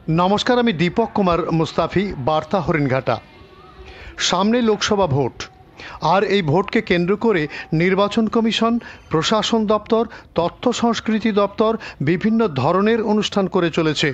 নমস্কার, আমি দীপক কুমার মুস্তাফি, বার্তা হরিণঘাটা। সামনে লোকসভা ভোট, আর এই ভোটকে কেন্দ্র করে নির্বাচন কমিশন, প্রশাসন দপ্তর, তথ্য সংস্কৃতি দপ্তর বিভিন্ন ধরনের অনুষ্ঠান করে চলেছে।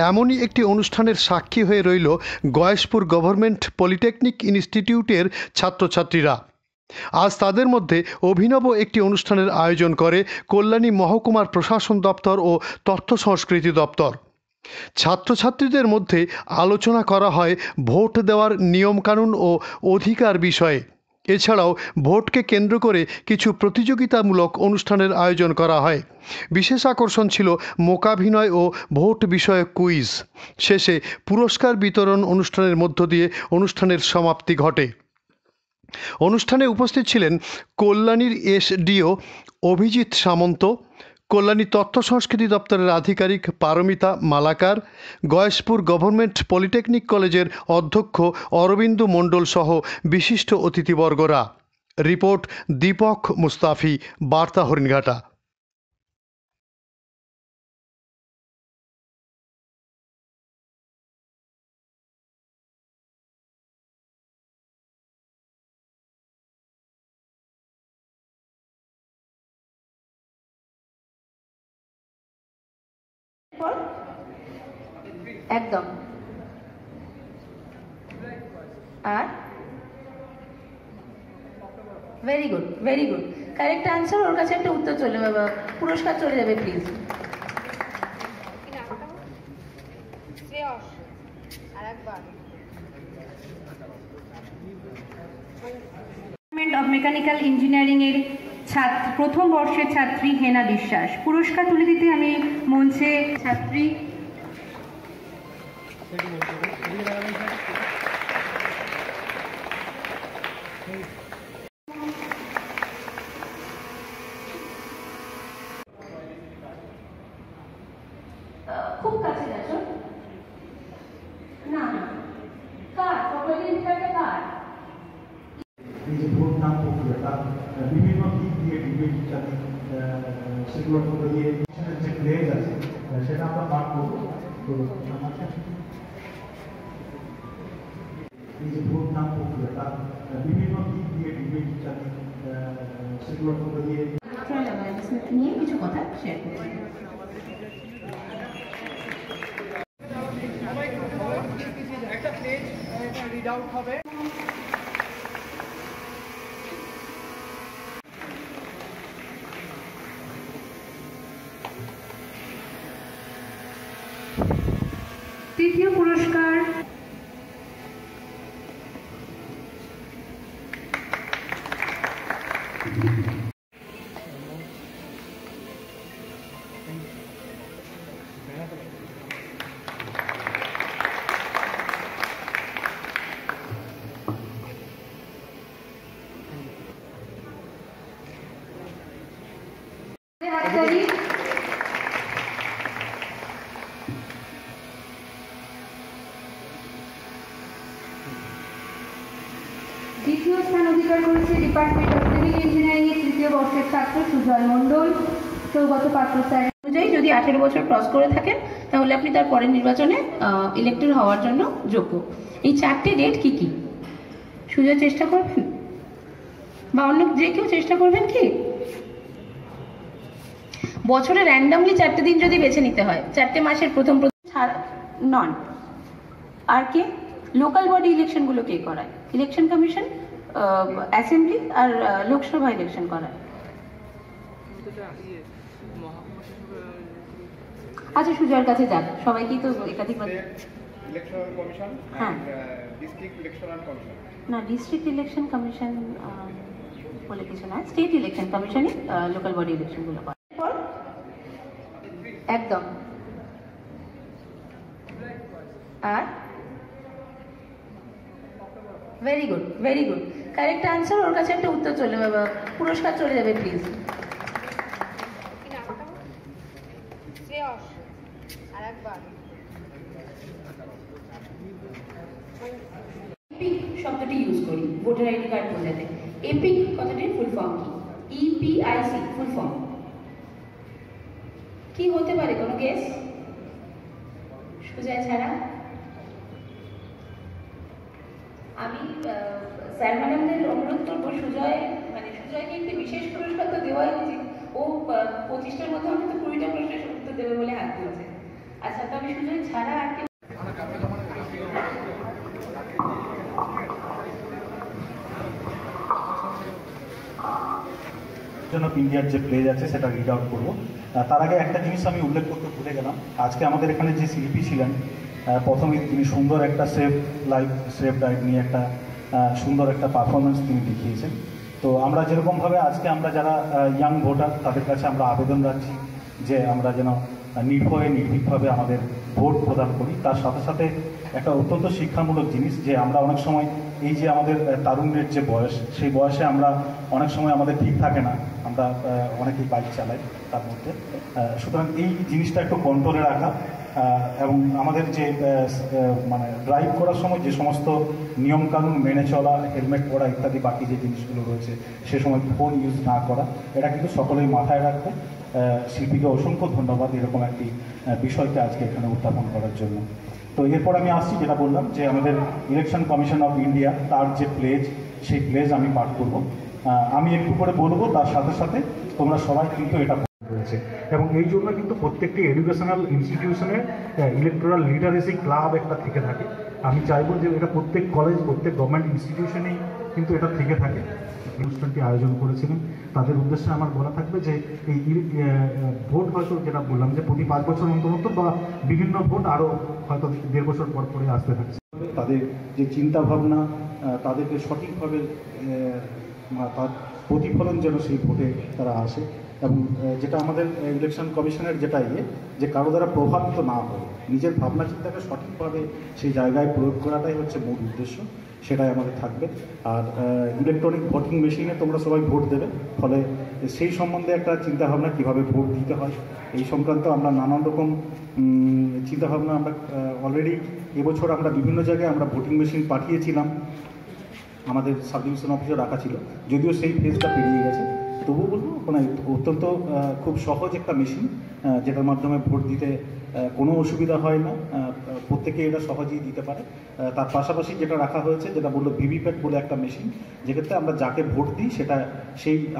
এমনই একটি অনুষ্ঠানের সাক্ষী হয়ে রইল গয়েশপুর গভর্নমেন্ট পলিটেকনিক ইনস্টিটিউটের ছাত্রছাত্রীরা। আজ তাদের মধ্যে অভিনব একটি অনুষ্ঠানের আয়োজন করে কল্যাণী মহকুমার প্রশাসন দপ্তর ও তথ্য সংস্কৃতি দপ্তর। ছাত্রছাত্রীদের মধ্যে আলোচনা করা হয় ভোট দেওয়ার নিয়মকানুন ও অধিকার বিষয়ে। এছাড়াও ভোটকে কেন্দ্র করে কিছু প্রতিযোগিতামূলক অনুষ্ঠানের আয়োজন করা হয়। বিশেষ আকর্ষণ ছিল মূকাভিনয় ও ভোট বিষয়ক কুইজ। শেষে পুরস্কার বিতরণ অনুষ্ঠানের মধ্য দিয়ে অনুষ্ঠানের সমাপ্তি ঘটে। অনুষ্ঠানে উপস্থিত ছিলেন কল্যাণীর এসডিও অভিজিৎ সামন্ত, কল্যাণী তথ্য সংস্কৃতি দপ্তরের আধিকারিক পারমিতা মালাকার, গয়েশপুর গভর্নমেন্ট পলিটেকনিক কলেজের অধ্যক্ষ অরবিন্দ মণ্ডল সহ বিশিষ্ট অতিথিবর্গরা। রিপোর্ট দীপক মুস্তাফি, বার্তা হরিণঘাটা। একদম। আর very good, very good, correct answer. ওর কাছে একটা উত্তর চলে যাবে, পুরস্কার চলে যাবে please. Department of mechanical engineering এর প্রথম বর্ষের ছাত্রী হেনা বিশ্বাস। পুরস্কার তুলে দিতে আমি মঞ্চে ছাত্রী খুব কাছে গেছো না? কার কার এই যে ভোট নাম প্রক্রিয়া বিভিন্ন দিক দিয়ে ডিবেট ইত্যাদি সেগুলোর মধ্যে দিয়ে যে প্লেজ আছে সেটা আমরা পাঠ করবো। তো এই যে ভোট নাম প্রক্রিয়া বিভিন্ন দিক দিয়ে ডিবেট ইত্যাদি সেগুলোর মধ্যে দিয়ে নিয়ে কিছু কথা শেয়ার করছি। একটা প্লেজ রিড আউট হবে। তৃতীয় পুরস্কার দ্বিতীয় স্থান অধিকার করেছে ডিপার্টমেন্ট অফ সিভিল ইঞ্জিনিয়ারিং এর তৃতীয় বর্ষের ছাত্র সুজয় মণ্ডল। সৌগত পাত্র স্যার অনুযায়ী যদি 18 বছর ক্রস করে থাকেন তাহলে আপনি তার পরের নির্বাচনে ইলেক্টেড হওয়ার জন্য যোগ্য। এই 4টে ডেট কি কি সুজয় চেষ্টা করবেন, বা অন্য যে কেউ চেষ্টা করবেন কি? বছরে র্যান্ডামলি 4টে দিন যদি বেছে নিতে হয়, 4টে মাসের প্রথম নন। আর কে লোকাল বডি ইলেকশনগুলো কে করায়? ইলেকশন কমিশন, অ্যাসেম্বলি আর লোকসভা ইলেকশন করায়। আচ্ছা, সুজয়ের কাছে যান। সবাইকেই তো একাধিকবার ইলেকশন কমিশন, হ্যাঁ, ডিস্ট্রিক্ট ইলেকশন কমিশন না, ডিস্ট্রিক্ট ইলেকশন কমিশন বলে কিছু না, স্টেট ইলেকশন কমিশনই লোকাল বডি ইলেকশনগুলো করে। একদম। আর very good, very good, correct answer. ওর কাছে একটা উত্তর চলে যাবে, পুরস্কার চলে যাবে প্লিজ। এপিক শব্দটি ইউজ করি ভোটার আইডি কার্ড বোঝাতে। এপিক কথাটির ফুল ফর্ম কি? ইপিআইসি ফুল ফর্ম কি হতে পারে? কোনো গেস? সুজয় ছাড়া। আমি স্যার ম্যাডামদের অনুরোধ করবো, সুজয়কে একটি বিশেষ পুরস্কার তো দেওয়াই উচিত। ও 25টার মধ্যে অন্তত 20টা প্রশ্নের উত্তর দেবে বলে হাত তুলেছে। আচ্ছা, তবে সুজয় ছাড়া আর কেউ? ইন্ডিয়ার যে প্লেজ আছে সেটা রিড আউট করবো। তার আগে একটা জিনিস আমি উল্লেখ করতে ভুলে গেলাম। আজকে আমাদের এখানে যে শিল্পী ছিলেন, প্রথমে তিনি সুন্দর একটা সেফ ডাইভ নিয়ে একটা সুন্দর একটা পারফরমেন্স তিনি দেখিয়েছেন। তো আমরা যেরকমভাবে আজকে আমরা যারা ইয়াং ভোটার তাদের কাছে আমরা আবেদন রাখছি যে আমরা যেন নির্ভয়ে নির্ভীকভাবে আমাদের ভোট প্রদান করি। তার সাথে সাথে একটা অত্যন্ত শিক্ষামূলক জিনিস যে আমরা অনেক সময় এই যে আমাদের তারুণ্যের যে বয়স, সেই বয়সে আমরা অনেক সময় আমাদের ঠিক থাকে না, আমরা অনেকেই বাইক চালাই তার মধ্যে। সুতরাং এই জিনিসটা একটু কন্ট্রোলে রাখা এবং আমাদের যে মানে ড্রাইভ করার সময় যে সমস্ত নিয়মকানুন মেনে চলা, হেলমেট পরা ইত্যাদি বাকি যে জিনিসগুলো রয়েছে, সে সময় ফোন ইউজ না করা, এটা কিন্তু সকলেই মাথায় রাখবে। শিল্পীকে অসংখ্য ধন্যবাদ এরকম একটি বিষয়কে আজকে এখানে উত্থাপন করার জন্য। তো এরপর আমি আসছি, যেটা বললাম যে আমাদের ইলেকশন কমিশন অফ ইন্ডিয়া তার যে প্লেজ, সেই প্লেজ আমি পাঠ করব। আমি একটু করে বলবো, তার সাথে সাথে তোমরা সবাই কিন্তু এটা রয়েছে। এবং এই জন্য কিন্তু প্রত্যেকটি এডুকেশনাল ইনস্টিটিউশনের ইলেকটোরাল লিটারেসি ক্লাব একটা থেকে থাকে। আমি চাইবো যে এটা প্রত্যেক কলেজ, প্রত্যেক গভর্নমেন্ট ইনস্টিটিউশনেই কিন্তু এটা থেকে থাকে। অনুষ্ঠানটি আয়োজন করেছিলেন, তাদের উদ্দেশ্যে আমার বলা থাকবে যে এই ভোট হয়তো যেটা বললাম যে প্রতি 5 বছর অন্তর বা বিভিন্ন ভোট আরও হয়তো 1.5 বছর পর পরে আসতে থাকছে। তাদের যে চিন্তাভাবনা, তাদেরকে সঠিকভাবে তার প্রতিফলন যেন সেই ভোটে তারা আসে। এবং যেটা আমাদের ইলেকশন কমিশনের যেটা যে কারো দ্বারা প্রভাবিত না হয়, নিজের ভাবনা চিন্তাকে সঠিকভাবে সেই জায়গায় প্রয়োগ করাটাই হচ্ছে মূল উদ্দেশ্য, সেটাই আমাদের থাকবে। আর ইলেকট্রনিক ভোটিং মেশিনে তোমরা সবাই ভোট দেবে, ফলে সেই সম্বন্ধে একটা চিন্তাভাবনা কীভাবে ভোট দিতে হয় এই সংক্রান্ত আমরা নানান রকম চিন্তাভাবনা আমরা অলরেডি এবছর আমরা বিভিন্ন জায়গায় আমরা ভোটিং মেশিন পাঠিয়েছিলাম, আমাদের সাব ডিভিশন অফিসে রাখা ছিল, যদিও সেই ফেজটা পেরিয়ে গেছে। তবুও বলবো মানে অত্যন্ত খুব সহজ একটা মেশিন, যেটার মাধ্যমে ভোট দিতে কোনো অসুবিধা হয় না, প্রত্যেকে এটা সহজেই দিতে পারে। তার পাশাপাশি যেটা রাখা হয়েছে, যেটা বললো ভিভিপ্যাট বলে একটা মেশিন, যেক্ষেত্রে আমরা যাকে ভোট দিই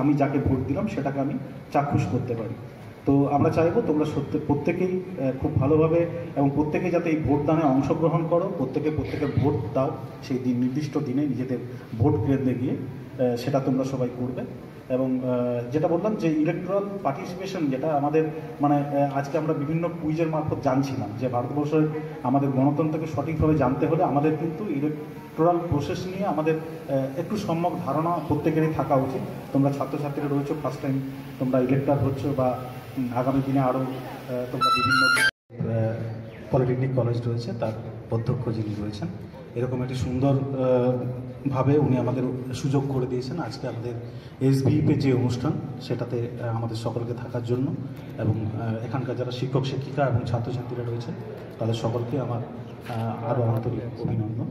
আমি যাকে ভোট দিলাম সেটাকে আমি চাক্ষুষ করতে পারি। তো আমরা চাইবো তোমরা প্রত্যেকেই খুব ভালোভাবে এবং প্রত্যেকে যাতে এই ভোটদানে অংশগ্রহণ করো, প্রত্যেকে ভোট দাও সেই নির্দিষ্ট দিনে নিজেদের ভোট কেন্দ্রে গিয়ে, সেটা তোমরা সবাই করবে। এবং যেটা বললাম যে ইলেকট্রাল পার্টিসিপেশন, যেটা আমাদের মানে আজকে আমরা বিভিন্ন কুইজের মারফত জানছিলাম যে ভারতবর্ষের আমাদের গণতন্ত্রকে সঠিকভাবে জানতে হলে আমাদের কিন্তু ইলেকট্রাল প্রসেস নিয়ে আমাদের একটু সম্যক ধারণা প্রত্যেকেরই থাকা উচিত। তোমরা ছাত্রছাত্রীরা রয়েছো, ফার্স্ট টাইম তোমরা ইলেক্টর হচ্ছ, বা আগামী দিনে আরও তোমরা বিভিন্ন পলিটেকনিক কলেজ রয়েছে তার অধ্যক্ষ যিনি রয়েছেন, এরকম একটি সুন্দর ভাবে উনি আমাদের সুযোগ করে দিয়েছেন আজকে আমাদের এসবিইপে যে অনুষ্ঠান সেটাতে আমাদের সকলকে থাকার জন্য। এবং এখানকার যারা শিক্ষক শিক্ষিকা এবং ছাত্রছাত্রীরা রয়েছেন তাদের সকলকে আমার আরও আন্তরিক অভিনন্দন।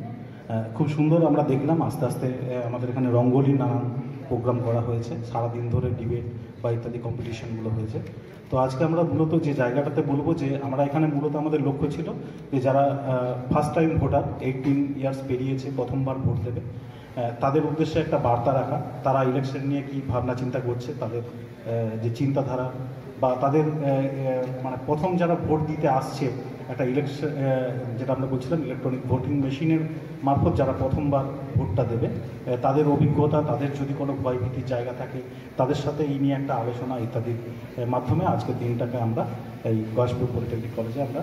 খুব সুন্দর আমরা দেখলাম, আস্তে আস্তে আমাদের এখানে রঙ্গোলি নানান প্রোগ্রাম করা হয়েছে, সারাদিন ধরে ডিবেট বা ইত্যাদি কম্পিটিশনগুলো হয়েছে। তো আজকে আমরা মূলত যে জায়গাটাতে বলবো যে আমরা এখানে মূলত আমাদের লক্ষ্য ছিল যে যারা ফার্স্ট টাইম ভোটার 18 ইয়ার্স পেরিয়েছে, প্রথমবার ভোট দেবে, তাদের উদ্দেশ্যে একটা বার্তা রাখা, তারা ইলেকশন নিয়ে কী ভাবনা চিন্তা করছে, তাদের যে চিন্তাধারা বা তাদের মানে প্রথম যারা ভোট দিতে আসছে একটা ইলেকশন, যেটা আমরা বলছিলাম ইলেকট্রনিক ভোটিং মেশিনের মারফত যারা প্রথমবার ভোটটা দেবে, তাদের অভিজ্ঞতা, তাদের যদি কোনো ভয়ভীতির জায়গা থাকে তাদের সাথে এই নিয়ে একটা আলোচনা ইত্যাদির মাধ্যমে আজকের দিনটাকে আমরা এই গয়েশপুর পলিটেকনিক কলেজে আমরা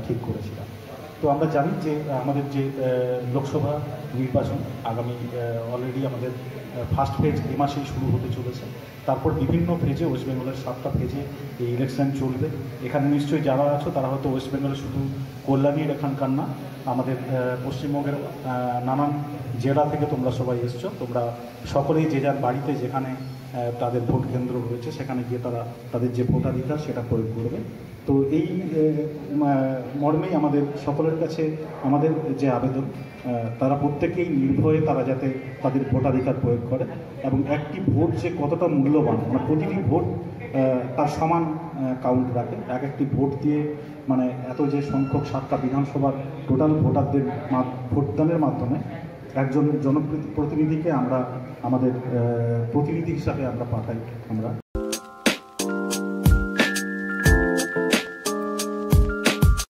ঠিক করেছিলাম। তো আমরা জানি যে আমাদের যে লোকসভা নির্বাচন আগামী অলরেডি আমাদের ফার্স্ট ফেজ এ মাসেই শুরু হতে চলেছে, তারপর বিভিন্ন ফেজে ওয়েস্ট বেঙ্গলের 7টা ফেজে এই ইলেকশন চলবে। এখানে নিশ্চয়ই যারা আছো তারা হয়তো ওয়েস্ট বেঙ্গলের শুধু কল্যাণীর এখানকার না, আমাদের পশ্চিমবঙ্গের নানান জেলা থেকে তোমরা সবাই এসছো, তোমরা সকলেই যে যার বাড়িতে যেখানে তাদের ভোট কেন্দ্র রয়েছে সেখানে গিয়ে তারা তাদের যে ভোটাধিকার সেটা প্রয়োগ করবে। তো এই মর্মেই আমাদের সকলের কাছে আমাদের যে আবেদন, তারা প্রত্যেকেই নির্ভয়ে তারা যাতে তাদের ভোটাধিকার প্রয়োগ করে এবং একটি ভোট যে কতটা মূল্যবান, মানে প্রতিটি ভোট তার সমান কাউন্ট রাখে। এক একটি ভোট দিয়ে মানে এত যে সংখ্যক 7টা বিধানসভার টোটাল ভোটারদের ভোটদানের মাধ্যমে একজন জনপ্রতিনিধিকে আমরা আমাদের প্রতিনিধি হিসাবে আমরা পাঠাই আমরা।